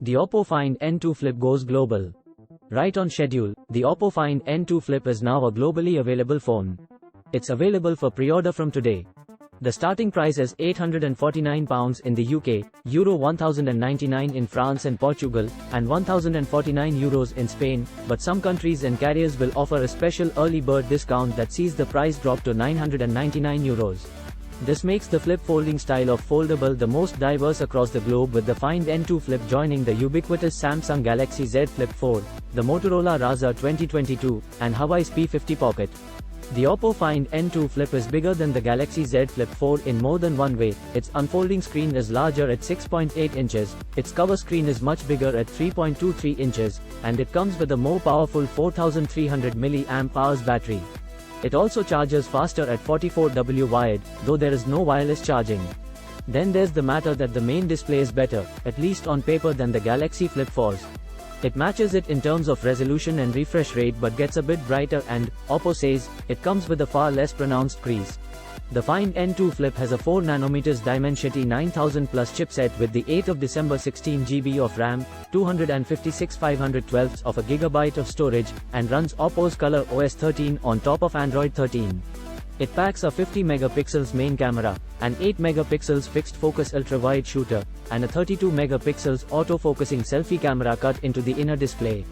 The Oppo Find N2 Flip goes global. Right on schedule, the Oppo Find N2 Flip is now a globally available phone. It's available for pre-order from today. The starting price is £849 in the UK, Euro 1099 in France and Portugal, and €1,049 in Spain, but some countries and carriers will offer a special early bird discount that sees the price drop to €999. This makes the flip folding style of foldable the most diverse across the globe, with the Find N2 Flip joining the ubiquitous Samsung Galaxy Z Flip 4, the Motorola Razr 2022, and Huawei's P50 Pocket. The Oppo Find N2 Flip is bigger than the Galaxy Z Flip 4 in more than one way. Its unfolding screen is larger at 6.8 inches, its cover screen is much bigger at 3.23 inches, and it comes with a more powerful 4300 mAh battery. It also charges faster at 44W wired, though there is no wireless charging. Then there's the matter that the main display is better, at least on paper, than the Galaxy Flip 4's. It matches it in terms of resolution and refresh rate but gets a bit brighter and, Oppo says, it comes with a far less pronounced crease. The Find N2 Flip has a 4nm Dimensity 9000 Plus chipset with the 8th of December 16GB of RAM, 256 512 of a gigabyte of storage, and runs Oppo's Color OS 13 on top of Android 13. It packs a 50MP main camera, an 8MP fixed focus ultra-wide shooter, and a 32MP autofocusing selfie camera cut into the inner display.